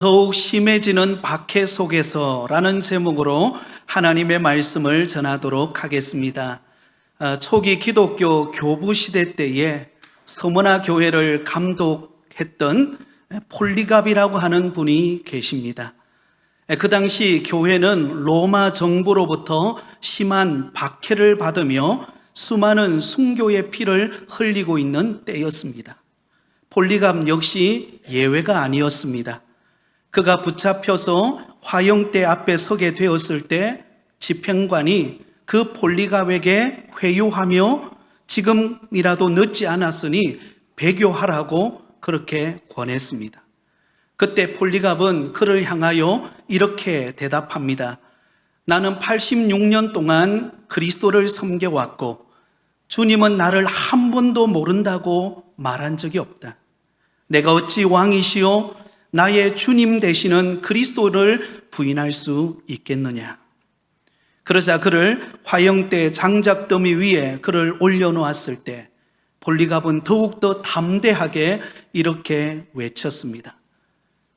더욱 심해지는 박해 속에서라는 제목으로 하나님의 말씀을 전하도록 하겠습니다. 초기 기독교 교부 시대 때에 서머나 교회를 감독했던 폴리갑이라고 하는 분이 계십니다. 그 당시 교회는 로마 정부로부터 심한 박해를 받으며 수많은 순교의 피를 흘리고 있는 때였습니다. 폴리갑 역시 예외가 아니었습니다. 그가 붙잡혀서 화형대 앞에 서게 되었을 때 집행관이 그 폴리갑에게 회유하며 지금이라도 늦지 않았으니 배교하라고 그렇게 권했습니다. 그때 폴리갑은 그를 향하여 이렇게 대답합니다. 나는 86년 동안 그리스도를 섬겨왔고 주님은 나를 한 번도 모른다고 말한 적이 없다. 내가 어찌 왕이시오 나의 주님 되시는 그리스도를 부인할 수 있겠느냐. 그러자 그를 화형대 장작더미 위에 그를 올려놓았을 때 폴리갑은 더욱더 담대하게 이렇게 외쳤습니다.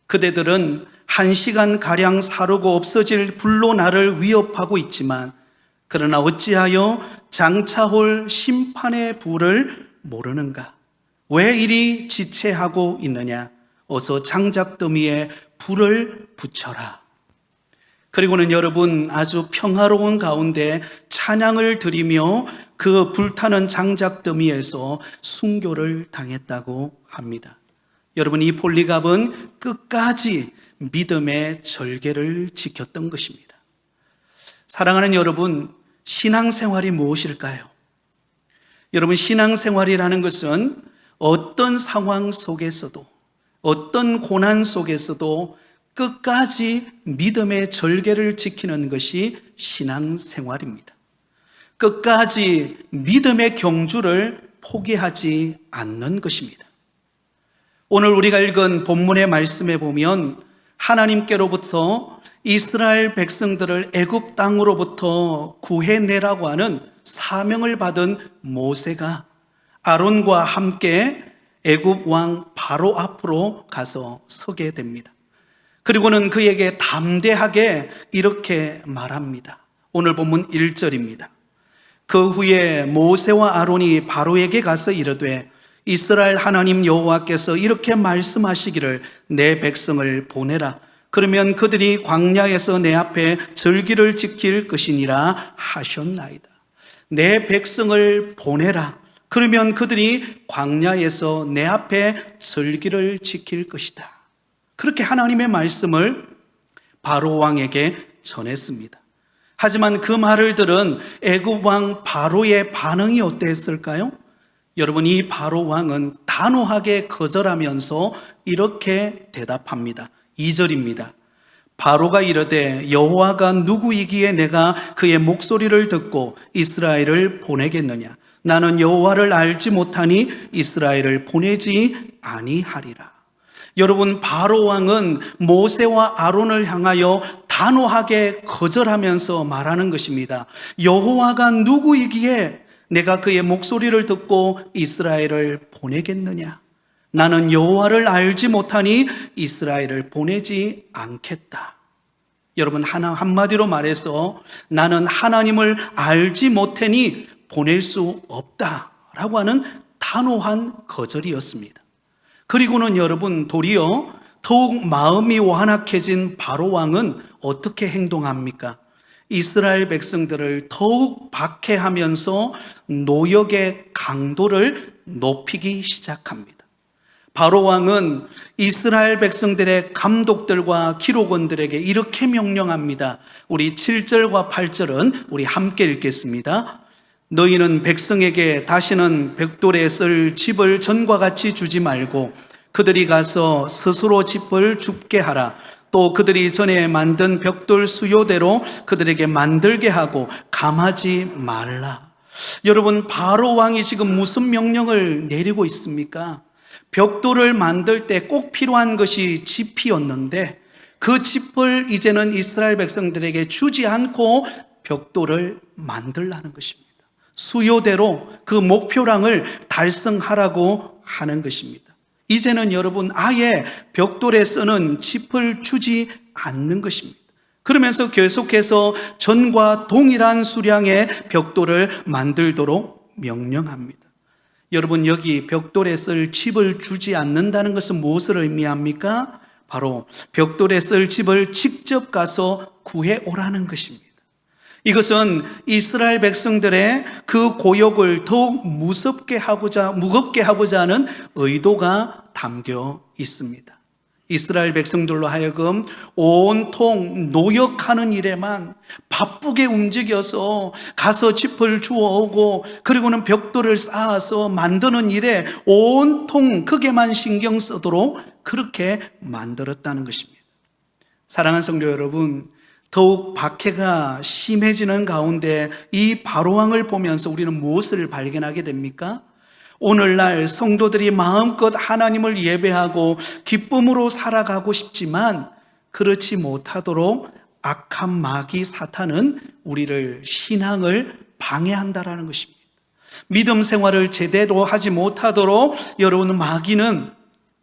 그대들은 1시간가량 사르고 없어질 불로 나를 위협하고 있지만 그러나 어찌하여 장차올 심판의 불을 모르는가? 왜 이리 지체하고 있느냐? 어서 장작더미에 불을 붙여라. 그리고는 여러분 아주 평화로운 가운데 찬양을 드리며 그 불타는 장작더미에서 순교를 당했다고 합니다. 여러분 이 폴리갑은 끝까지 믿음의 절개를 지켰던 것입니다. 사랑하는 여러분, 신앙생활이 무엇일까요? 여러분 신앙생활이라는 것은 어떤 상황 속에서도 어떤 고난 속에서도 끝까지 믿음의 절개를 지키는 것이 신앙생활입니다. 끝까지 믿음의 경주를 포기하지 않는 것입니다. 오늘 우리가 읽은 본문의 말씀에 보면 하나님께로부터 이스라엘 백성들을 애굽 땅으로부터 구해내라고 하는 사명을 받은 모세가 아론과 함께 애굽 왕 바로 앞으로 가서 서게 됩니다. 그리고는 그에게 담대하게 이렇게 말합니다. 오늘 본문 1절입니다. 그 후에 모세와 아론이 바로에게 가서 이르되 이스라엘 하나님 여호와께서 이렇게 말씀하시기를 내 백성을 보내라. 그러면 그들이 광야에서 내 앞에 절기를 지킬 것이니라 하셨나이다. 내 백성을 보내라. 그러면 그들이 광야에서 내 앞에 절기를 지킬 것이다. 그렇게 하나님의 말씀을 바로 왕에게 전했습니다. 하지만 그 말을 들은 애굽 왕 바로의 반응이 어땠을까요? 여러분 이 바로 왕은 단호하게 거절하면서 이렇게 대답합니다. 2절입니다. 바로가 이르되 여호와가 누구이기에 내가 그의 목소리를 듣고 이스라엘을 보내겠느냐. 나는 여호와를 알지 못하니 이스라엘을 보내지 아니하리라. 여러분 바로 왕은 모세와 아론을 향하여 단호하게 거절하면서 말하는 것입니다. 여호와가 누구이기에 내가 그의 목소리를 듣고 이스라엘을 보내겠느냐. 나는 여호와를 알지 못하니 이스라엘을 보내지 않겠다. 여러분 한마디로 말해서 나는 하나님을 알지 못하니 보낼 수 없다라고 하는 단호한 거절이었습니다. 그리고는 여러분 도리어 더욱 마음이 완악해진 바로 왕은 어떻게 행동합니까? 이스라엘 백성들을 더욱 박해하면서 노역의 강도를 높이기 시작합니다. 바로 왕은 이스라엘 백성들의 감독들과 기록원들에게 이렇게 명령합니다. 우리 7절과 8절은 우리 함께 읽겠습니다. 너희는 백성에게 다시는 벽돌에 쓸 집을 전과 같이 주지 말고 그들이 가서 스스로 집을 줍게 하라. 또 그들이 전에 만든 벽돌 수요대로 그들에게 만들게 하고 감하지 말라. 여러분 바로 왕이 지금 무슨 명령을 내리고 있습니까? 벽돌을 만들 때 꼭 필요한 것이 짚이었는데 그 짚을 이제는 이스라엘 백성들에게 주지 않고 벽돌을 만들라는 것입니다. 수요대로 그 목표량을 달성하라고 하는 것입니다. 이제는 여러분 아예 벽돌에 쓰는 칩을 주지 않는 것입니다. 그러면서 계속해서 전과 동일한 수량의 벽돌을 만들도록 명령합니다. 여러분, 여기 벽돌에 쓸 칩을 주지 않는다는 것은 무엇을 의미합니까? 바로 벽돌에 쓸 칩을 직접 가서 구해오라는 것입니다. 이것은 이스라엘 백성들의 그 고역을 더욱 무겁게 하고자 하는 의도가 담겨 있습니다. 이스라엘 백성들로 하여금 온통 노역하는 일에만 바쁘게 움직여서 가서 짚을 주워오고 그리고는 벽돌을 쌓아서 만드는 일에 온통 그게만 신경 쓰도록 그렇게 만들었다는 것입니다. 사랑하는 성도 여러분, 더욱 박해가 심해지는 가운데 이 바로왕을 보면서 우리는 무엇을 발견하게 됩니까? 오늘날 성도들이 마음껏 하나님을 예배하고 기쁨으로 살아가고 싶지만 그렇지 못하도록 악한 마귀 사탄은 우리를 신앙을 방해한다라는 것입니다. 믿음 생활을 제대로 하지 못하도록 여러분 마귀는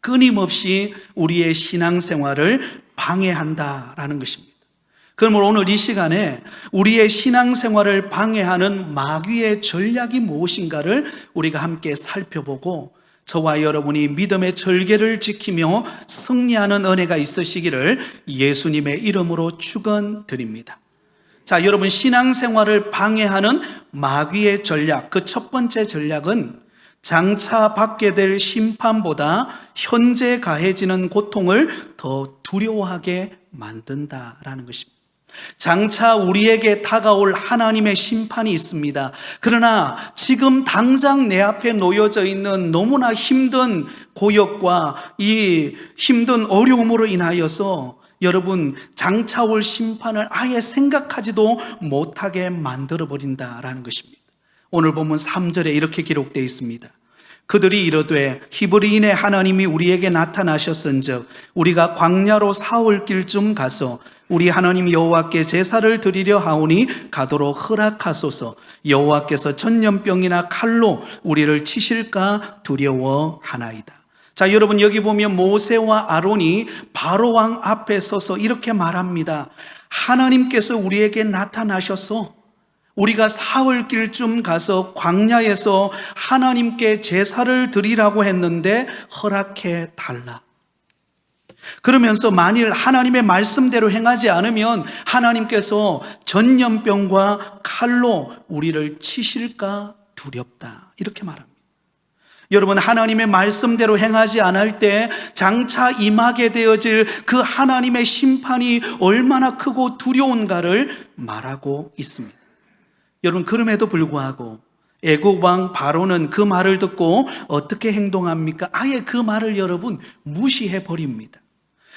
끊임없이 우리의 신앙 생활을 방해한다라는 것입니다. 그러므로 오늘 이 시간에 우리의 신앙생활을 방해하는 마귀의 전략이 무엇인가를 우리가 함께 살펴보고 저와 여러분이 믿음의 절개를 지키며 승리하는 은혜가 있으시기를 예수님의 이름으로 축원드립니다. 자, 여러분, 신앙생활을 방해하는 마귀의 전략, 그 첫 번째 전략은 장차 받게 될 심판보다 현재 가해지는 고통을 더 두려워하게 만든다라는 것입니다. 장차 우리에게 다가올 하나님의 심판이 있습니다. 그러나 지금 당장 내 앞에 놓여져 있는 너무나 힘든 고역과 이 힘든 어려움으로 인하여서 여러분 장차 올 심판을 아예 생각하지도 못하게 만들어버린다라는 것입니다. 오늘 보면 3절에 이렇게 기록되어 있습니다. 그들이 이르되 히브리인의 하나님이 우리에게 나타나셨은즉 우리가 광야로 사흘 길쯤 가서 우리 하나님 여호와께 제사를 드리려 하오니 가도록 허락하소서. 여호와께서 전염병이나 칼로 우리를 치실까 두려워하나이다. 자, 여러분 여기 보면 모세와 아론이 바로왕 앞에 서서 이렇게 말합니다. 하나님께서 우리에게 나타나셔서 우리가 사흘 길쯤 가서 광야에서 하나님께 제사를 드리라고 했는데 허락해 달라. 그러면서 만일 하나님의 말씀대로 행하지 않으면 하나님께서 전염병과 칼로 우리를 치실까 두렵다. 이렇게 말합니다. 여러분, 하나님의 말씀대로 행하지 않을 때 장차 임하게 되어질 그 하나님의 심판이 얼마나 크고 두려운가를 말하고 있습니다. 여러분, 그럼에도 불구하고 애굽 왕 바로는 그 말을 듣고 어떻게 행동합니까? 아예 그 말을 여러분 무시해 버립니다.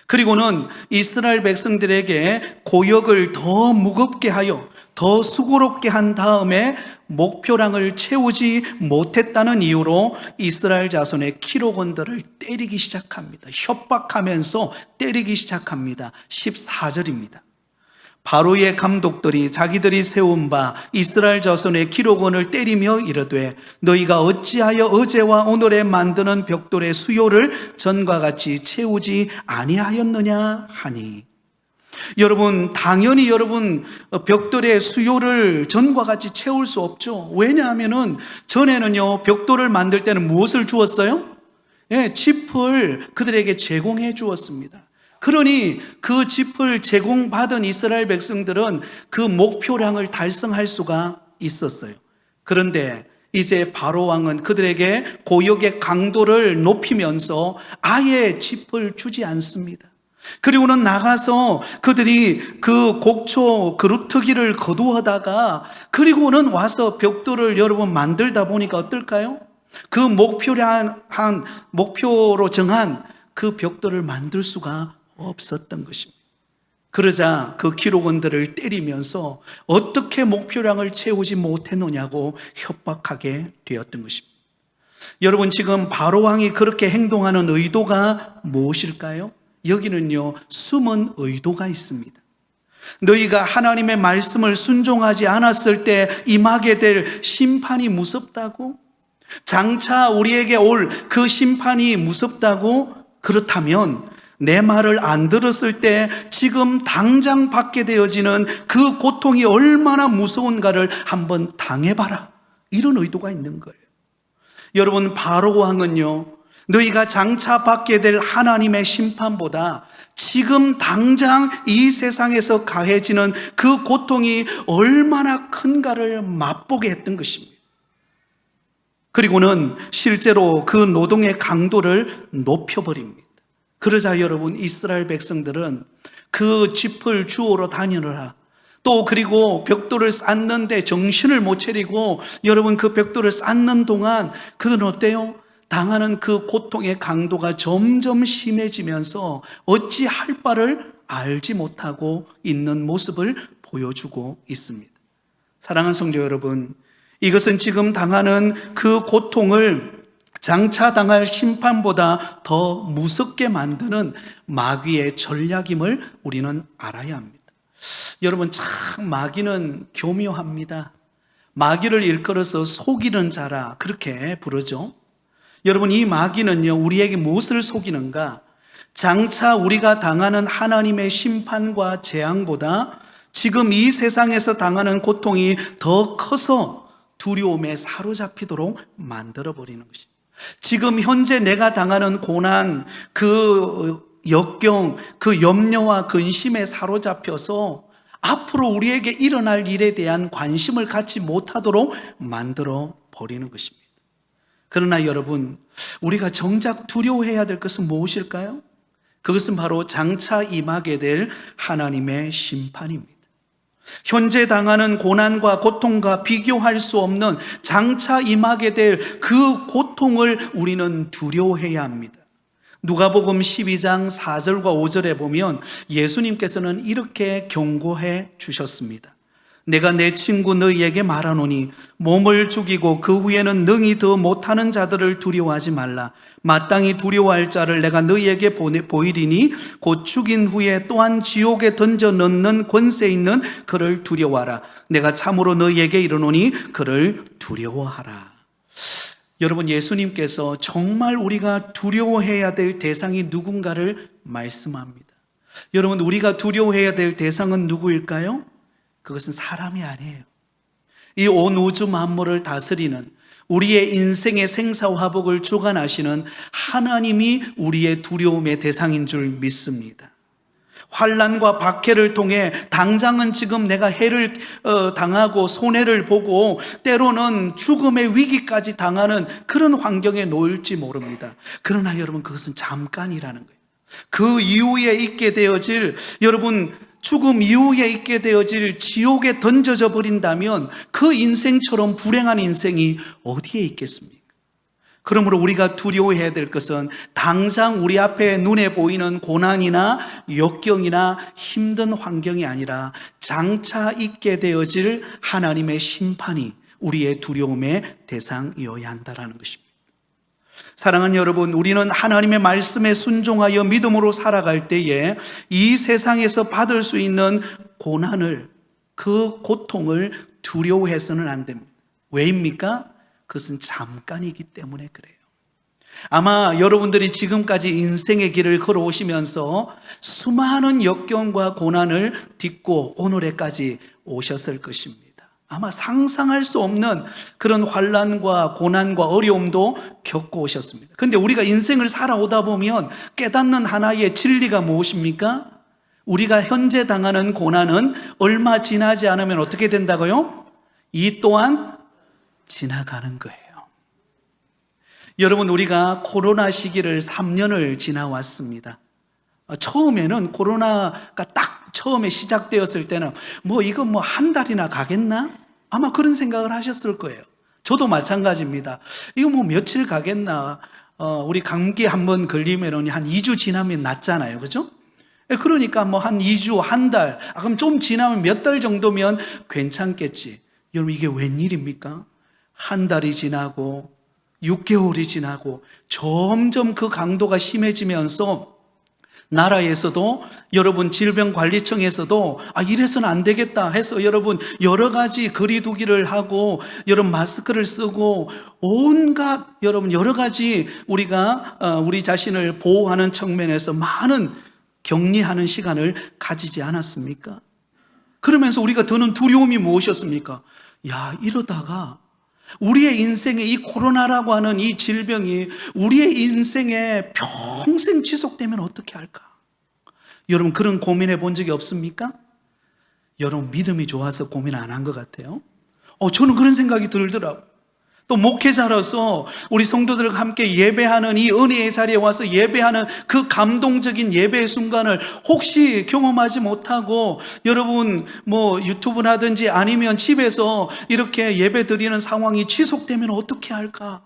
그리고는 이스라엘 백성들에게 고역을 더 무겁게 하여 더 수고롭게 한 다음에 목표량을 채우지 못했다는 이유로 이스라엘 자손의 키로건들을 때리기 시작합니다. 협박하면서 때리기 시작합니다. 14절입니다. 바로의 감독들이 자기들이 세운 바 이스라엘 자손의 기록원을 때리며 이르되 너희가 어찌하여 어제와 오늘에 만드는 벽돌의 수요를 전과 같이 채우지 아니하였느냐 하니. 여러분, 당연히 여러분 벽돌의 수요를 전과 같이 채울 수 없죠. 왜냐하면은 전에는요 벽돌을 만들 때는 무엇을 주었어요? 칩을 그들에게 제공해 주었습니다. 그러니 그 짚을 제공받은 이스라엘 백성들은 그 목표량을 달성할 수가 있었어요. 그런데 이제 바로 왕은 그들에게 고역의 강도를 높이면서 아예 짚을 주지 않습니다. 그리고는 나가서 그들이 그 곡초 그루터기를 거두어다가 그리고는 와서 벽돌을 여러분 만들다 보니까 어떨까요? 그 목표로 정한 그 벽돌을 만들 수가 없었던 것입니다. 그러자 그 기록원들을 때리면서 어떻게 목표량을 채우지 못했느냐고 협박하게 되었던 것입니다. 여러분, 지금 바로왕이 그렇게 행동하는 의도가 무엇일까요? 여기는요 숨은 의도가 있습니다. 너희가 하나님의 말씀을 순종하지 않았을 때 임하게 될 심판이 무섭다고? 장차 우리에게 올 그 심판이 무섭다고 그렇다면 내 말을 안 들었을 때 지금 당장 받게 되어지는 그 고통이 얼마나 무서운가를 한번 당해봐라. 이런 의도가 있는 거예요. 여러분, 바로 왕은요, 너희가 장차 받게 될 하나님의 심판보다 지금 당장 이 세상에서 가해지는 그 고통이 얼마나 큰가를 맛보게 했던 것입니다. 그리고는 실제로 그 노동의 강도를 높여버립니다. 그러자 여러분, 이스라엘 백성들은 그 짚을 주우러 다니느라 또 그리고 벽돌을 쌓는데 정신을 못 차리고 여러분 그 벽돌을 쌓는 동안 그건 어때요? 당하는 그 고통의 강도가 점점 심해지면서 어찌할 바를 알지 못하고 있는 모습을 보여주고 있습니다. 사랑하는 성도 여러분, 이것은 지금 당하는 그 고통을 장차 당할 심판보다 더 무섭게 만드는 마귀의 전략임을 우리는 알아야 합니다. 여러분, 참 마귀는 교묘합니다. 마귀를 일컬어서 속이는 자라 그렇게 부르죠. 여러분, 이 마귀는요, 우리에게 무엇을 속이는가? 장차 우리가 당하는 하나님의 심판과 재앙보다 지금 이 세상에서 당하는 고통이 더 커서 두려움에 사로잡히도록 만들어버리는 것입니다. 지금 현재 내가 당하는 고난, 그 역경, 그 염려와 근심에 사로잡혀서 앞으로 우리에게 일어날 일에 대한 관심을 갖지 못하도록 만들어 버리는 것입니다. 그러나 여러분, 우리가 정작 두려워해야 될 것은 무엇일까요? 그것은 바로 장차 임하게 될 하나님의 심판입니다. 현재 당하는 고난과 고통과 비교할 수 없는 장차 임하게 될 그 고통을 우리는 두려워해야 합니다. 누가복음 12장 4절과 5절에 보면 예수님께서는 이렇게 경고해 주셨습니다. 내가 내 친구 너희에게 말하노니 몸을 죽이고 그 후에는 능히 더 못하는 자들을 두려워하지 말라. 마땅히 두려워할 자를 내가 너희에게 보이리니 곧 죽인 후에 또한 지옥에 던져 넣는 권세 있는 그를 두려워하라. 내가 참으로 너희에게 이르노니 그를 두려워하라. 여러분, 예수님께서 정말 우리가 두려워해야 될 대상이 누군가를 말씀합니다. 여러분, 우리가 두려워해야 될 대상은 누구일까요? 그것은 사람이 아니에요. 이 온 우주 만물을 다스리는, 우리의 인생의 생사화복을 주관하시는 하나님이 우리의 두려움의 대상인 줄 믿습니다. 환난과 박해를 통해 당장은 지금 내가 해를 당하고 손해를 보고 때로는 죽음의 위기까지 당하는 그런 환경에 놓일지 모릅니다. 그러나 여러분, 그것은 잠깐이라는 거예요. 그 이후에 있게 되어질, 여러분, 죽음 이후에 있게 되어질 지옥에 던져져 버린다면 그 인생처럼 불행한 인생이 어디에 있겠습니까? 그러므로 우리가 두려워해야 될 것은 당장 우리 앞에 눈에 보이는 고난이나 역경이나 힘든 환경이 아니라 장차 있게 되어질 하나님의 심판이 우리의 두려움의 대상이어야 한다는 것입니다. 사랑하는 여러분, 우리는 하나님의 말씀에 순종하여 믿음으로 살아갈 때에 이 세상에서 받을 수 있는 고난을, 그 고통을 두려워해서는 안 됩니다. 왜입니까? 그것은 잠깐이기 때문에 그래요. 아마 여러분들이 지금까지 인생의 길을 걸어오시면서 수많은 역경과 고난을 딛고 오늘에까지 오셨을 것입니다. 아마 상상할 수 없는 그런 환난과 고난과 어려움도 겪고 오셨습니다. 그런데 우리가 인생을 살아오다 보면 깨닫는 하나의 진리가 무엇입니까? 우리가 현재 당하는 고난은 얼마 지나지 않으면 어떻게 된다고요? 이 또한 지나가는 거예요. 여러분, 우리가 코로나 시기를 3년을 지나왔습니다. 처음에는 코로나가 딱 처음에 시작되었을 때는 이건 한 달이나 가겠나? 아마 그런 생각을 하셨을 거예요. 저도 마찬가지입니다. 이거 며칠 가겠나? 우리 감기 한번 걸리면 한 2주 지나면 낫잖아요. 그죠? 그러니까 한 2주, 한 달, 그럼 좀 지나면 몇 달 정도면 괜찮겠지. 여러분, 이게 웬일입니까? 한 달이 지나고 6개월이 지나고 점점 그 강도가 심해지면서 나라에서도 여러분 질병관리청에서도 이래서는 안 되겠다 해서 여러분 여러 가지 거리두기를 하고 여러분 마스크를 쓰고 온갖 여러분 여러 가지 우리가 우리 자신을 보호하는 측면에서 많은 격리하는 시간을 가지지 않았습니까? 그러면서 우리가 드는 두려움이 무엇이었습니까? 이러다가 우리의 인생에 이 코로나라고 하는 이 질병이 우리의 인생에 평생 지속되면 어떻게 할까? 여러분 그런 고민해 본 적이 없습니까? 여러분 믿음이 좋아서 고민 안 한 것 같아요. 저는 그런 생각이 들더라고요. 또 목회자로서 우리 성도들과 함께 예배하는 이 은혜의 자리에 와서 예배하는 그 감동적인 예배의 순간을 혹시 경험하지 못하고 여러분 유튜브라든지 아니면 집에서 이렇게 예배 드리는 상황이 지속되면 어떻게 할까?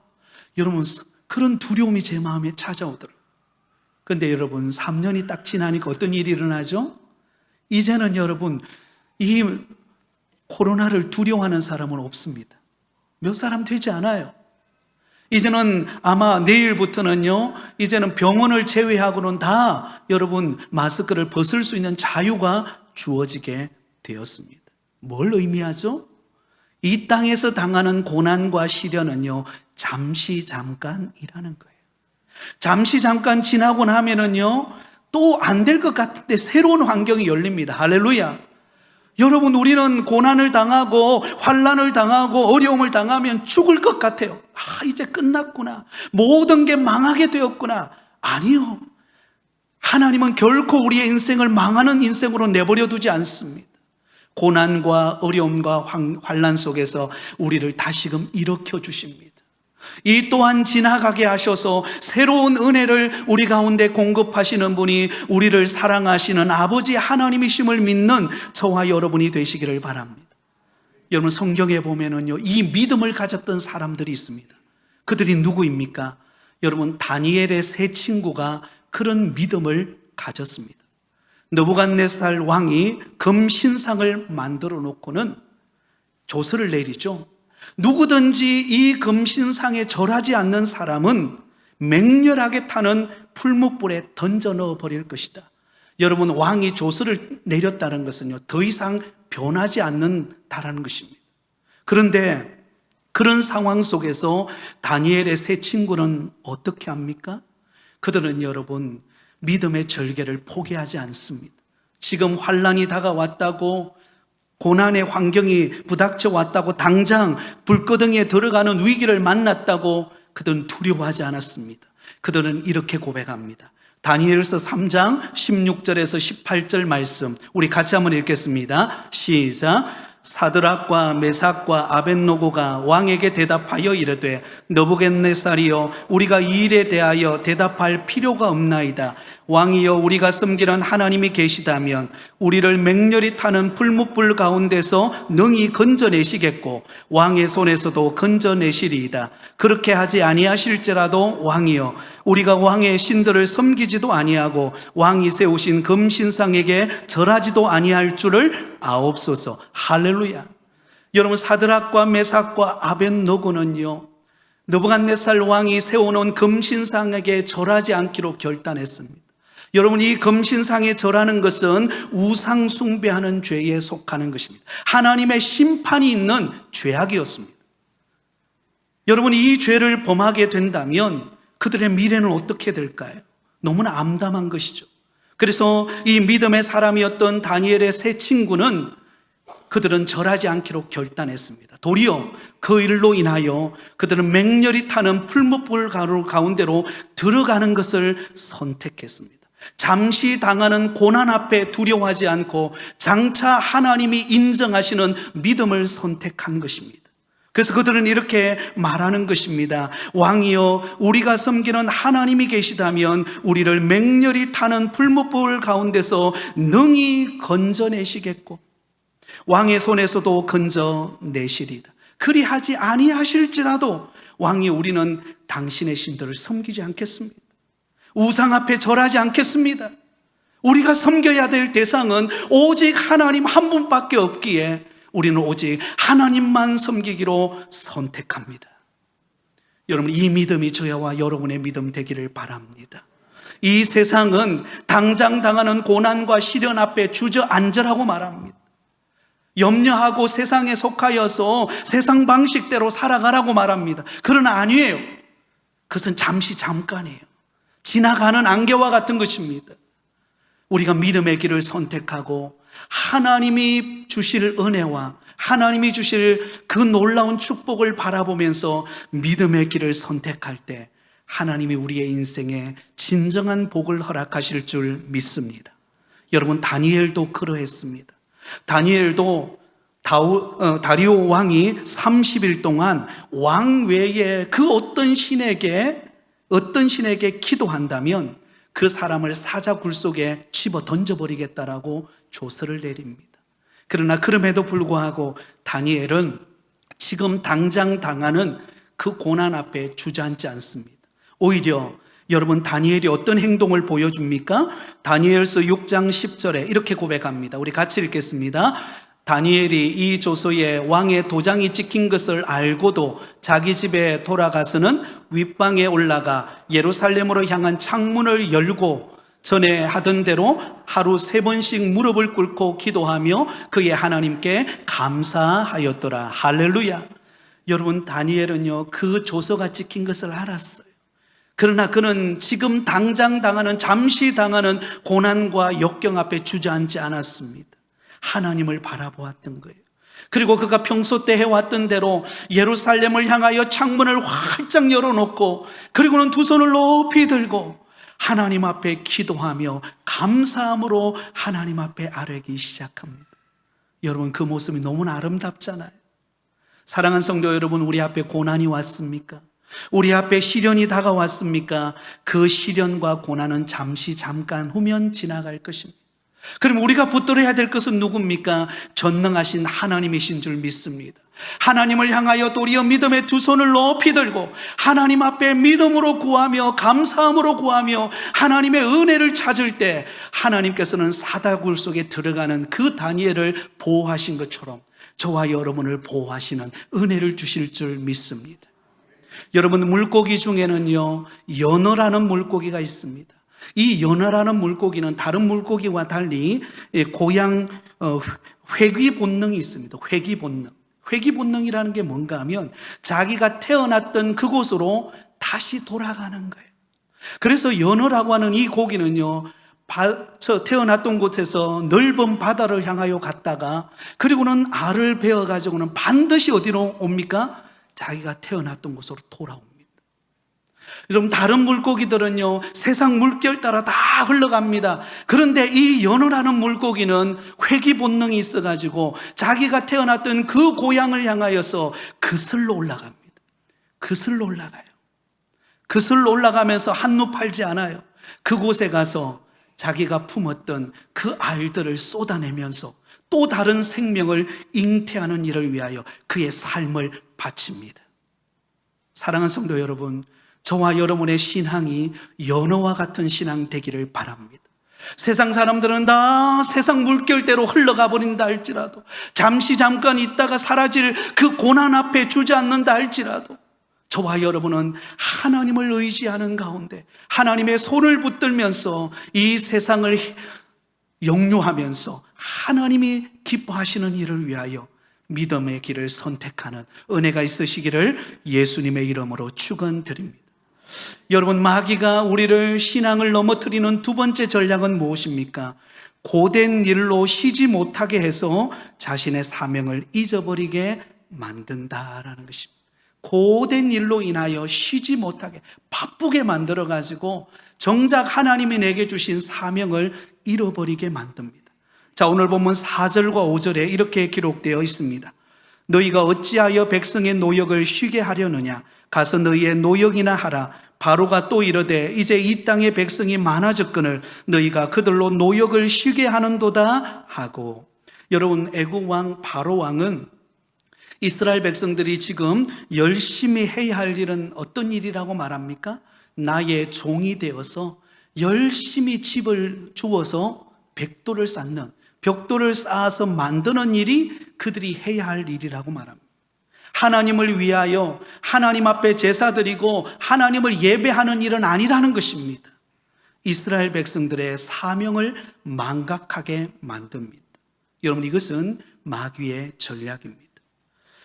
여러분 그런 두려움이 제 마음에 찾아오더라고요. 근데 여러분 3년이 딱 지나니까 어떤 일이 일어나죠? 이제는 여러분 이 코로나를 두려워하는 사람은 없습니다. 몇 사람 되지 않아요. 이제는 아마 내일부터는요, 이제는 병원을 제외하고는 다 여러분 마스크를 벗을 수 있는 자유가 주어지게 되었습니다. 뭘 의미하죠? 이 땅에서 당하는 고난과 시련은요, 잠시 잠깐이라는 거예요. 잠시 잠깐 지나고 나면은요, 또 안 될 것 같은데 새로운 환경이 열립니다. 할렐루야. 여러분 우리는 고난을 당하고 환난을 당하고 어려움을 당하면 죽을 것 같아요. 이제 끝났구나. 모든 게 망하게 되었구나. 아니요. 하나님은 결코 우리의 인생을 망하는 인생으로 내버려 두지 않습니다. 고난과 어려움과 환난 속에서 우리를 다시금 일으켜 주십니다. 이 또한 지나가게 하셔서 새로운 은혜를 우리 가운데 공급하시는 분이 우리를 사랑하시는 아버지 하나님이심을 믿는 저와 여러분이 되시기를 바랍니다. 여러분 성경에 보면은요, 이 믿음을 가졌던 사람들이 있습니다. 그들이 누구입니까? 여러분 다니엘의 세 친구가 그런 믿음을 가졌습니다. 느부갓네살 왕이 금신상을 만들어 놓고는 조서를 내리죠. 누구든지 이 금신상에 절하지 않는 사람은 맹렬하게 타는 풀무불에 던져 넣어 버릴 것이다. 여러분 왕이 조서를 내렸다는 것은요, 더 이상 변하지 않는다라는 것입니다. 그런데 그런 상황 속에서 다니엘의 세 친구는 어떻게 합니까? 그들은 여러분 믿음의 절개를 포기하지 않습니다. 지금 환난이 다가왔다고, 고난의 환경이 부닥쳐 왔다고, 당장 불거덩이에 들어가는 위기를 만났다고 그들은 두려워하지 않았습니다. 그들은 이렇게 고백합니다. 다니엘서 3장 16절에서 18절 말씀 우리 같이 한번 읽겠습니다. 시작. 사드락과 메삭과 아벳노고가 왕에게 대답하여 이르되 느부갓네살이여, 우리가 이 일에 대하여 대답할 필요가 없나이다. 왕이여, 우리가 섬기는 하나님이 계시다면 우리를 맹렬히 타는 풀무불 가운데서 능히 건져내시겠고 왕의 손에서도 건져내시리이다. 그렇게 하지 아니하실지라도 왕이여, 우리가 왕의 신들을 섬기지도 아니하고 왕이 세우신 금신상에게 절하지도 아니할 줄을 아옵소서. 할렐루야. 여러분 사드락과 메삭과 아벳노고는요, 느부갓네살 왕이 세워놓은 금신상에게 절하지 않기로 결단했습니다. 여러분 이 금신상에 절하는 것은 우상 숭배하는 죄에 속하는 것입니다. 하나님의 심판이 있는 죄악이었습니다. 여러분 이 죄를 범하게 된다면 그들의 미래는 어떻게 될까요? 너무나 암담한 것이죠. 그래서 이 믿음의 사람이었던 다니엘의 세 친구는 그들은 절하지 않기로 결단했습니다. 도리어 그 일로 인하여 그들은 맹렬히 타는 풀무불 가운데로 들어가는 것을 선택했습니다. 잠시 당하는 고난 앞에 두려워하지 않고 장차 하나님이 인정하시는 믿음을 선택한 것입니다. 그래서 그들은 이렇게 말하는 것입니다. 왕이여, 우리가 섬기는 하나님이 계시다면 우리를 맹렬히 타는 풀무불 가운데서 능히 건져내시겠고 왕의 손에서도 건져내시리다. 그리하지 아니하실지라도 왕이, 우리는 당신의 신들을 섬기지 않겠습니다. 우상 앞에 절하지 않겠습니다. 우리가 섬겨야 될 대상은 오직 하나님 한 분밖에 없기에 우리는 오직 하나님만 섬기기로 선택합니다. 여러분 이 믿음이 저와 여러분의 믿음 되기를 바랍니다. 이 세상은 당장 당하는 고난과 시련 앞에 주저앉으라고 말합니다. 염려하고 세상에 속하여서 세상 방식대로 살아가라고 말합니다. 그러나 아니에요. 그것은 잠시 잠깐이에요. 지나가는 안개와 같은 것입니다. 우리가 믿음의 길을 선택하고 하나님이 주실 은혜와 하나님이 주실 그 놀라운 축복을 바라보면서 믿음의 길을 선택할 때 하나님이 우리의 인생에 진정한 복을 허락하실 줄 믿습니다. 여러분, 다니엘도 그러했습니다. 다니엘도 다리오 왕이 30일 동안 왕 외에 그 어떤 신에게 기도한다면 그 사람을 사자굴 속에 집어 던져버리겠다라고 조서를 내립니다. 그러나 그럼에도 불구하고 다니엘은 지금 당장 당하는 그 고난 앞에 주저앉지 않습니다. 오히려 여러분, 다니엘이 어떤 행동을 보여줍니까? 다니엘서 6장 10절에 이렇게 고백합니다. 우리 같이 읽겠습니다. 다니엘이 이 조서에 왕의 도장이 찍힌 것을 알고도 자기 집에 돌아가서는 윗방에 올라가 예루살렘으로 향한 창문을 열고 전에 하던 대로 하루 3번씩 무릎을 꿇고 기도하며 그의 하나님께 감사하였더라. 할렐루야. 여러분, 다니엘은요, 그 조서가 찍힌 것을 알았어요. 그러나 그는 지금 당장 당하는, 잠시 당하는 고난과 역경 앞에 주저앉지 않았습니다. 하나님을 바라보았던 거예요. 그리고 그가 평소 때 해왔던 대로 예루살렘을 향하여 창문을 활짝 열어놓고, 그리고는 두 손을 높이 들고 하나님 앞에 기도하며 감사함으로 하나님 앞에 아뢰기 시작합니다. 여러분, 그 모습이 너무나 아름답잖아요. 사랑하는 성도 여러분, 우리 앞에 고난이 왔습니까? 우리 앞에 시련이 다가왔습니까? 그 시련과 고난은 잠깐 후면 지나갈 것입니다. 그럼 우리가 붙들어야 될 것은 누굽니까? 전능하신 하나님이신 줄 믿습니다. 하나님을 향하여 도리어 믿음의 두 손을 높이 들고 하나님 앞에 믿음으로 구하며 감사함으로 구하며 하나님의 은혜를 찾을 때 하나님께서는 사다굴 속에 들어가는 그 다니엘을 보호하신 것처럼 저와 여러분을 보호하시는 은혜를 주실 줄 믿습니다. 여러분, 물고기 중에는요, 연어라는 물고기가 있습니다. 이 연어라는 물고기는 다른 물고기와 달리 고양 회귀 본능이 있습니다. 회귀 본능. 회귀 본능이라는 게 뭔가 하면 자기가 태어났던 그곳으로 다시 돌아가는 거예요. 그래서 연어라고 하는 이 고기는요, 태어났던 곳에서 넓은 바다를 향하여 갔다가 그리고는 알을 베어가지고는 반드시 어디로 옵니까? 자기가 태어났던 곳으로 돌아옵니다. 여러분, 다른 물고기들은요, 세상 물결 따라 다 흘러갑니다. 그런데 이 연어라는 물고기는 회귀 본능이 있어가지고 자기가 태어났던 그 고향을 향하여서 그슬로 올라갑니다. 그슬로 올라가요. 그슬로 올라가면서 한눈 팔지 않아요. 그곳에 가서 자기가 품었던 그 알들을 쏟아내면서 또 다른 생명을 잉태하는 일을 위하여 그의 삶을 바칩니다. 사랑하는 성도 여러분, 저와 여러분의 신앙이 연어와 같은 신앙 되기를 바랍니다. 세상 사람들은 다 세상 물결대로 흘러가 버린다 할지라도, 잠깐 있다가 사라질 그 고난 앞에 주저앉는다 할지라도, 저와 여러분은 하나님을 의지하는 가운데 하나님의 손을 붙들면서 이 세상을 영유하면서 하나님이 기뻐하시는 일을 위하여 믿음의 길을 선택하는 은혜가 있으시기를 예수님의 이름으로 축원드립니다. 여러분, 마귀가 우리를 신앙을 넘어뜨리는 두 번째 전략은 무엇입니까? 고된 일로 쉬지 못하게 해서 자신의 사명을 잊어버리게 만든다라는 것입니다. 고된 일로 인하여 쉬지 못하게 바쁘게 만들어가지고 정작 하나님이 내게 주신 사명을 잃어버리게 만듭니다. 자, 오늘 본문 4절과 5절에 이렇게 기록되어 있습니다. 너희가 어찌하여 백성의 노역을 쉬게 하려느냐? 가서 너희의 노역이나 하라. 바로가 또 이르되 이제 이 땅의 백성이 많아졌거늘 너희가 그들로 노역을 쉬게 하는도다 하고. 여러분, 애국 왕 바로 왕은 이스라엘 백성들이 지금 열심히 해야 할 일은 어떤 일이라고 말합니까? 나의 종이 되어서 열심히 집을 주어서 벽돌을 쌓아서 만드는 일이 그들이 해야 할 일이라고 말합니다. 하나님을 위하여 하나님 앞에 제사 드리고 하나님을 예배하는 일은 아니라는 것입니다. 이스라엘 백성들의 사명을 망각하게 만듭니다. 여러분, 이것은 마귀의 전략입니다.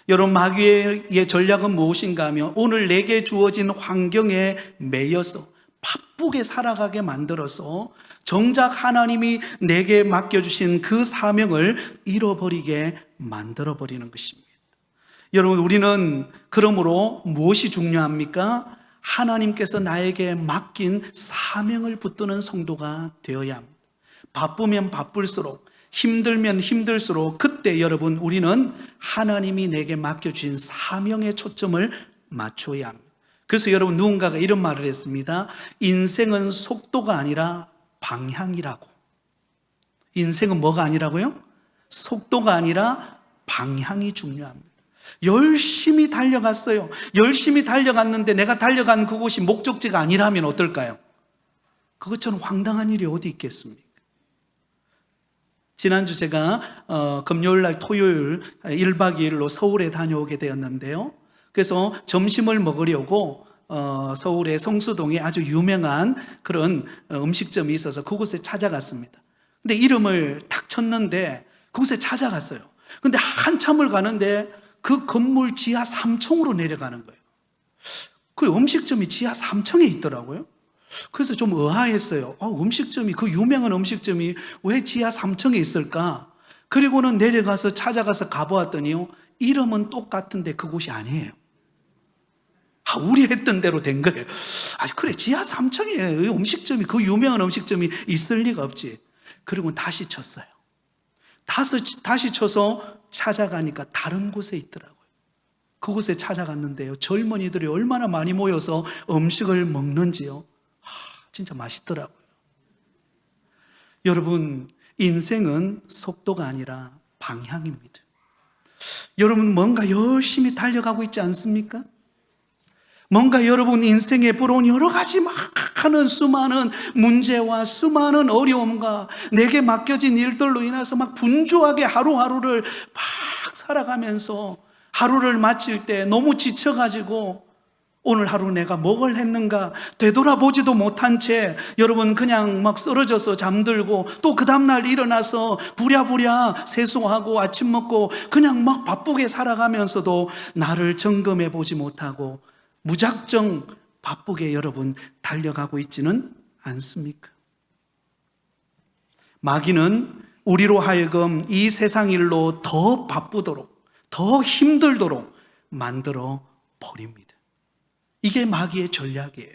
여러분, 마귀의 전략은 무엇인가 하면 오늘 내게 주어진 환경에 매여서 바쁘게 살아가게 만들어서 정작 하나님이 내게 맡겨주신 그 사명을 잃어버리게 만들어버리는 것입니다. 여러분, 우리는 그러므로 무엇이 중요합니까? 하나님께서 나에게 맡긴 사명을 붙드는 성도가 되어야 합니다. 바쁘면 바쁠수록, 힘들면 힘들수록 그때 여러분, 우리는 하나님이 내게 맡겨주신 사명에 초점을 맞춰야 합니다. 그래서 여러분, 누군가가 이런 말을 했습니다. 인생은 속도가 아니라 방향이라고. 인생은 뭐가 아니라고요? 속도가 아니라 방향이 중요합니다. 열심히 달려갔어요. 열심히 달려갔는데 내가 달려간 그곳이 목적지가 아니라면 어떨까요? 그것처럼 황당한 일이 어디 있겠습니까? 지난주 제가 금요일 날 토요일 1박 2일로 서울에 다녀오게 되었는데요. 그래서 점심을 먹으려고 서울의 성수동에 아주 유명한 그런 음식점이 있어서 그곳에 찾아갔습니다. 근데 이름을 탁 쳤는데 그곳에 찾아갔어요. 근데 한참을 가는데 그 건물 지하 3층으로 내려가는 거예요. 그 음식점이 지하 3층에 있더라고요. 그래서 좀 의아했어요. 음식점이, 그 유명한 음식점이 왜 지하 3층에 있을까? 그리고는 내려가서 찾아가서 가보았더니요, 이름은 똑같은데 그곳이 아니에요. 우리 했던 대로 된 거예요. 그래, 지하 3층에 음식점이, 그 유명한 음식점이 있을 리가 없지. 그리고 다시 쳤어요. 다시 쳐서 찾아가니까 다른 곳에 있더라고요. 그곳에 찾아갔는데요, 젊은이들이 얼마나 많이 모여서 음식을 먹는지요. 진짜 맛있더라고요. 여러분, 인생은 속도가 아니라 방향입니다. 여러분, 뭔가 열심히 달려가고 있지 않습니까? 뭔가 여러분 인생에 불어온 여러 가지 많은 수많은 문제와 수많은 어려움과 내게 맡겨진 일들로 인해서 막 분주하게 하루하루를 막 살아가면서 하루를 마칠 때 너무 지쳐가지고 오늘 하루 내가 뭘 했는가 되돌아보지도 못한 채 여러분 그냥 막 쓰러져서 잠들고 또 그 다음날 일어나서 부랴부랴 세수하고 아침 먹고 그냥 막 바쁘게 살아가면서도 나를 점검해 보지 못하고 무작정 바쁘게 여러분 달려가고 있지는 않습니까? 마귀는 우리로 하여금 이 세상 일로 더 바쁘도록, 더 힘들도록 만들어 버립니다. 이게 마귀의 전략이에요.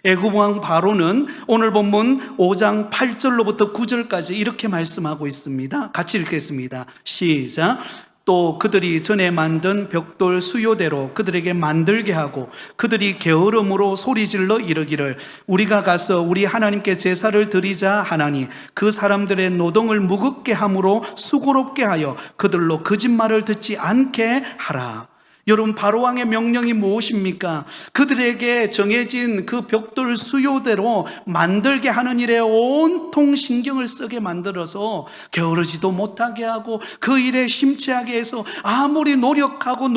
애굽왕 바로는 오늘 본문 5장 8절로부터 9절까지 이렇게 말씀하고 있습니다. 같이 읽겠습니다. 시작. 또 그들이 전에 만든 벽돌 수요대로 그들에게 만들게 하고 그들이 게으름으로 소리질러 이르기를 우리가 가서 우리 하나님께 제사를 드리자 하나니 그 사람들의 노동을 무겁게 함으로 수고롭게 하여 그들로 거짓말을 듣지 않게 하라. 여러분, 바로왕의 명령이 무엇입니까? 그들에게 정해진 그 벽돌 수요대로 만들게 하는 일에 온통 신경을 쓰게 만들어서 게으르지도 못하게 하고 그 일에 심취하게 해서 아무리 노력해도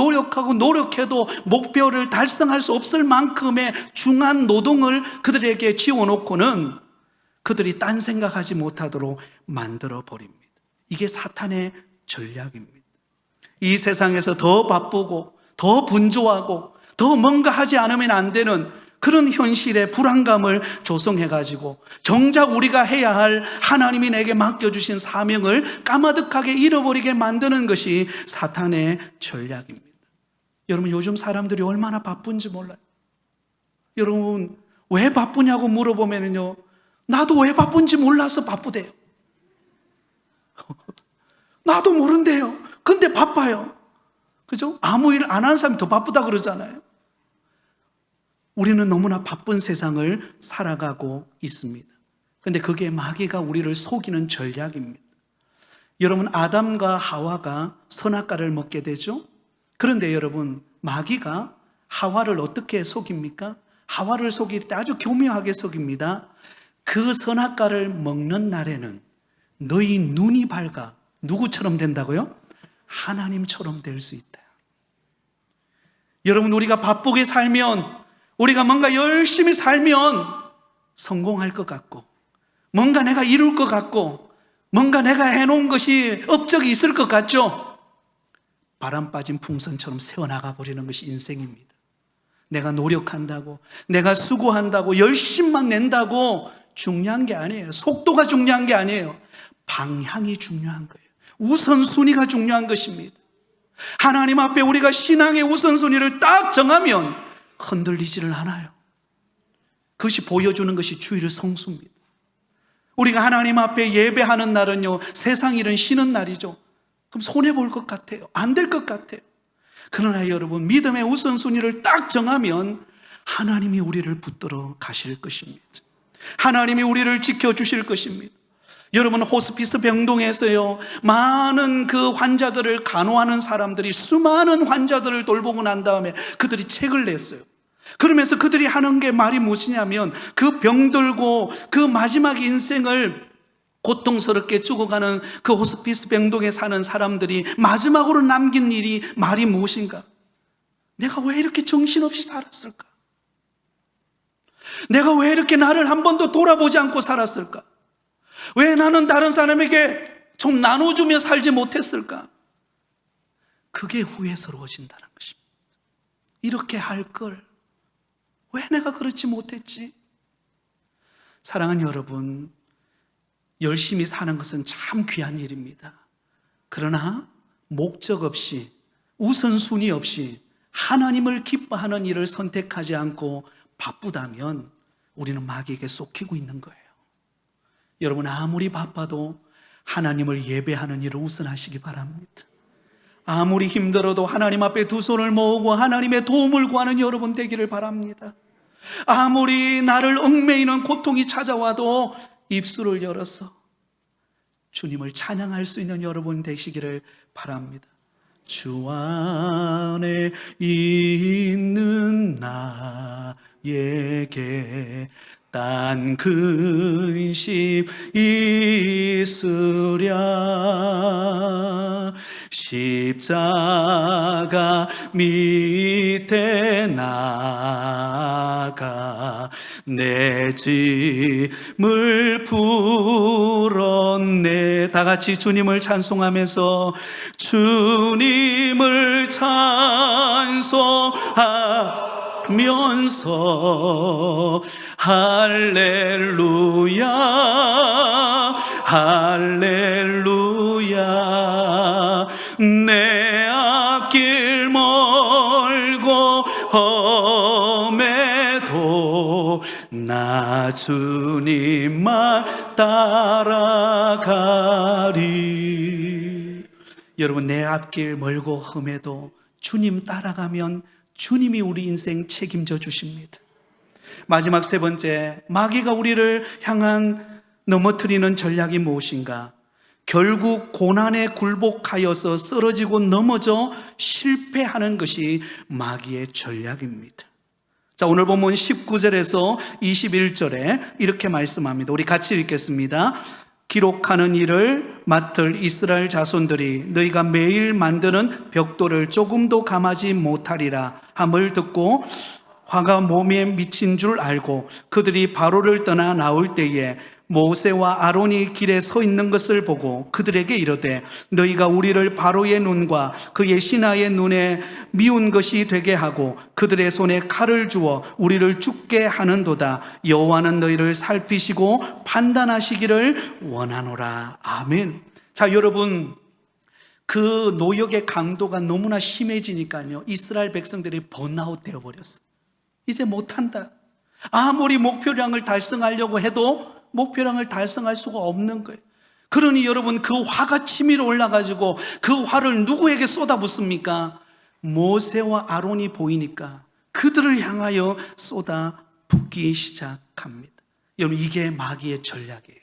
목표를 달성할 수 없을 만큼의 중한 노동을 그들에게 지어놓고는 그들이 딴 생각하지 못하도록 만들어 버립니다. 이게 사탄의 전략입니다. 이 세상에서 더 바쁘고 더 분주하고 더 뭔가 하지 않으면 안 되는 그런 현실의 불안감을 조성해가지고 정작 우리가 해야 할 하나님이 내게 맡겨주신 사명을 까마득하게 잃어버리게 만드는 것이 사탄의 전략입니다. 여러분, 요즘 사람들이 얼마나 바쁜지 몰라요. 여러분, 왜 바쁘냐고 물어보면요, 나도 왜 바쁜지 몰라서 바쁘대요. 나도 모른대요. 근데 바빠요. 그죠? 아무 일 안 하는 사람이 더 바쁘다 그러잖아요. 우리는 너무나 바쁜 세상을 살아가고 있습니다. 근데 그게 마귀가 우리를 속이는 전략입니다. 여러분, 아담과 하와가 선악과를 먹게 되죠? 그런데 여러분, 마귀가 하와를 어떻게 속입니까? 하와를 속일 때 아주 교묘하게 속입니다. 그 선악과를 먹는 날에는 너희 눈이 밝아 누구처럼 된다고요? 하나님처럼 될 수 있다. 여러분, 우리가 바쁘게 살면, 우리가 뭔가 열심히 살면 성공할 것 같고, 뭔가 내가 이룰 것 같고, 뭔가 내가 해놓은 것이 업적이 있을 것 같죠? 바람 빠진 풍선처럼 새어나가 버리는 것이 인생입니다. 내가 노력한다고, 내가 수고한다고, 열심만 낸다고 중요한 게 아니에요. 속도가 중요한 게 아니에요. 방향이 중요한 거예요. 우선순위가 중요한 것입니다. 하나님 앞에 우리가 신앙의 우선순위를 딱 정하면 흔들리지를 않아요. 그것이 보여주는 것이 주일의 성수입니다. 우리가 하나님 앞에 예배하는 날은요, 세상 일은 쉬는 날이죠. 그럼 손해볼 것 같아요. 안 될 것 같아요. 그러나 여러분, 믿음의 우선순위를 딱 정하면 하나님이 우리를 붙들어 가실 것입니다. 하나님이 우리를 지켜주실 것입니다. 여러분, 호스피스 병동에서요, 많은 그 환자들을 간호하는 사람들이 수많은 환자들을 돌보고 난 다음에 그들이 책을 냈어요. 그러면서 그들이 하는 게 말이 무엇이냐면, 그 병들고 그 마지막 인생을 고통스럽게 죽어가는 그 호스피스 병동에 사는 사람들이 마지막으로 남긴 일이 말이 무엇인가? 내가 왜 이렇게 정신없이 살았을까? 내가 왜 이렇게 나를 한 번도 돌아보지 않고 살았을까? 왜 나는 다른 사람에게 좀 나눠주며 살지 못했을까? 그게 후회스러워진다는 것입니다. 이렇게 할 걸 왜 내가 그렇지 못했지? 사랑하는 여러분, 열심히 사는 것은 참 귀한 일입니다. 그러나 목적 없이, 우선순위 없이 하나님을 기뻐하는 일을 선택하지 않고 바쁘다면 우리는 마귀에게 속히고 있는 거예요. 여러분, 아무리 바빠도 하나님을 예배하는 일을 우선하시기 바랍니다. 아무리 힘들어도 하나님 앞에 두 손을 모으고 하나님의 도움을 구하는 여러분 되기를 바랍니다. 아무리 나를 얽매이는 고통이 찾아와도 입술을 열어서 주님을 찬양할 수 있는 여러분 되시기를 바랍니다. 주 안에 있는 나에게 딴 근심 있으랴. 십자가 밑에 나가 내 짐을 풀었네. 다 같이 주님을 찬송하면서 주님을 찬송하면서 할렐루야 할렐루야. 내 앞길 멀고 험해도 나 주님만 따라가리. 여러분, 내 앞길 멀고 험해도 주님 따라가면 주님이 우리 인생 책임져 주십니다. 마지막 세 번째, 마귀가 우리를 향한 넘어뜨리는 전략이 무엇인가? 결국 고난에 굴복하여서 쓰러지고 넘어져 실패하는 것이 마귀의 전략입니다. 자, 오늘 본문 19절에서 21절에 이렇게 말씀합니다. 우리 같이 읽겠습니다. 기록하는 일을 맡을 이스라엘 자손들이 너희가 매일 만드는 벽돌을 조금도 감하지 못하리라 함을 듣고 화가 몸에 미친 줄 알고 그들이 바로를 떠나 나올 때에 모세와 아론이 길에 서 있는 것을 보고 그들에게 이르되 너희가 우리를 바로의 눈과 그의 신하의 눈에 미운 것이 되게 하고 그들의 손에 칼을 주어 우리를 죽게 하는도다. 여호와는 너희를 살피시고 판단하시기를 원하노라. 아멘. 자, 여러분, 그 노역의 강도가 너무나 심해지니까요, 이스라엘 백성들이 번아웃 되어버렸어요. 이제 못한다. 아무리 목표량을 달성하려고 해도 목표량을 달성할 수가 없는 거예요. 그러니 여러분, 그 화가 치밀어 올라가지고 그 화를 누구에게 쏟아붓습니까? 모세와 아론이 보이니까 그들을 향하여 쏟아붓기 시작합니다. 여러분, 이게 마귀의 전략이에요.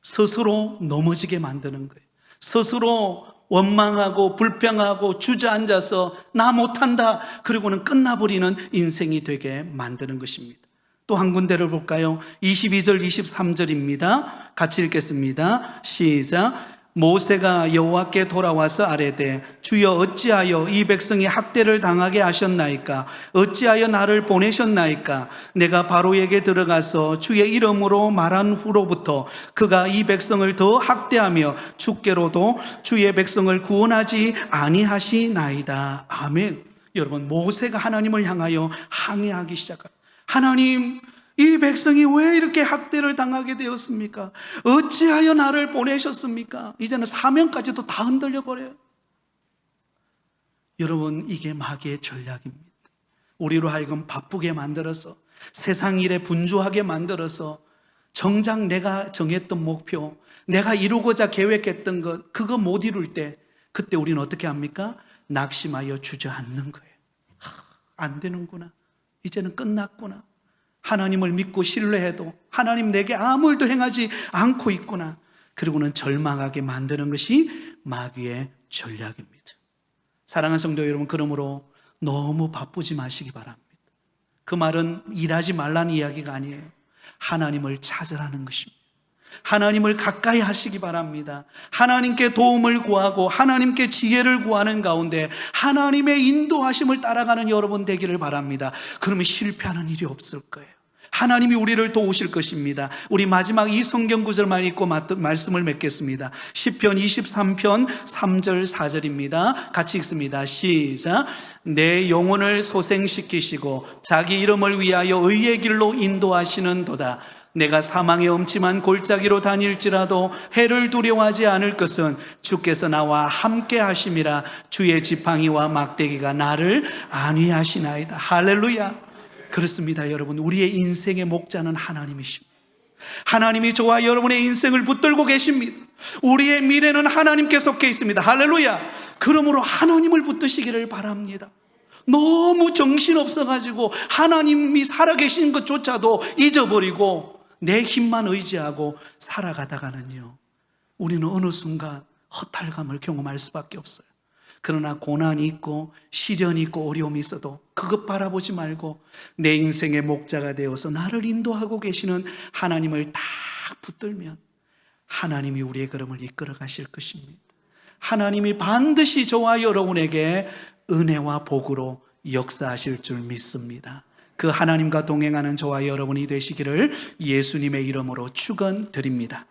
스스로 넘어지게 만드는 거예요. 스스로 원망하고 불평하고 주저앉아서 나 못한다, 그리고는 끝나버리는 인생이 되게 만드는 것입니다. 또 한 군데를 볼까요? 22절 23절입니다. 같이 읽겠습니다. 시작. 모세가 여호와께 돌아와서 아뢰되 주여 어찌하여 이 백성이 학대를 당하게 하셨나이까? 어찌하여 나를 보내셨나이까? 내가 바로에게 들어가서 주의 이름으로 말한 후로부터 그가 이 백성을 더 학대하며 주께로도 주의 백성을 구원하지 아니하시나이다. 아멘. 여러분, 모세가 하나님을 향하여 항의하기 시작합니다. 하나님, 이 백성이 왜 이렇게 학대를 당하게 되었습니까? 어찌하여 나를 보내셨습니까? 이제는 사명까지도 다 흔들려 버려요. 여러분, 이게 마귀의 전략입니다. 우리로 하여금 바쁘게 만들어서, 세상 일에 분주하게 만들어서, 정작 내가 정했던 목표, 내가 이루고자 계획했던 것, 그거 못 이룰 때, 그때 우리는 어떻게 합니까? 낙심하여 주저앉는 거예요. 안 되는구나. 이제는 끝났구나. 하나님을 믿고 신뢰해도 하나님 내게 아무 일도 행하지 않고 있구나. 그리고는 절망하게 만드는 것이 마귀의 전략입니다. 사랑하는 성도 여러분, 그러므로 너무 바쁘지 마시기 바랍니다. 그 말은 일하지 말라는 이야기가 아니에요. 하나님을 찾으라는 것입니다. 하나님을 가까이 하시기 바랍니다. 하나님께 도움을 구하고 하나님께 지혜를 구하는 가운데 하나님의 인도하심을 따라가는 여러분 되기를 바랍니다. 그러면 실패하는 일이 없을 거예요. 하나님이 우리를 도우실 것입니다. 우리 마지막 이 성경 구절만 읽고 말씀을 맺겠습니다. 시편 23편 3절 4절입니다. 같이 읽습니다. 시작. 내 영혼을 소생시키시고 자기 이름을 위하여 의의 길로 인도하시는도다. 내가 사망의 엄침한 골짜기로 다닐지라도 해를 두려워하지 않을 것은 주께서 나와 함께 하심이라. 주의 지팡이와 막대기가 나를 안위하시나이다. 할렐루야. 그렇습니다. 여러분, 우리의 인생의 목자는 하나님이십니다. 하나님이 저와 여러분의 인생을 붙들고 계십니다. 우리의 미래는 하나님께 속해 있습니다. 할렐루야. 그러므로 하나님을 붙드시기를 바랍니다. 너무 정신없어가지고 하나님이 살아계신 것조차도 잊어버리고 내 힘만 의지하고 살아가다가는요, 우리는 어느 순간 허탈감을 경험할 수밖에 없어요. 그러나 고난이 있고 시련이 있고 어려움이 있어도 그것 바라보지 말고 내 인생의 목자가 되어서 나를 인도하고 계시는 하나님을 딱 붙들면 하나님이 우리의 걸음을 이끌어 가실 것입니다. 하나님이 반드시 저와 여러분에게 은혜와 복으로 역사하실 줄 믿습니다. 그 하나님과 동행하는 저와 여러분이 되시기를 예수님의 이름으로 축원드립니다.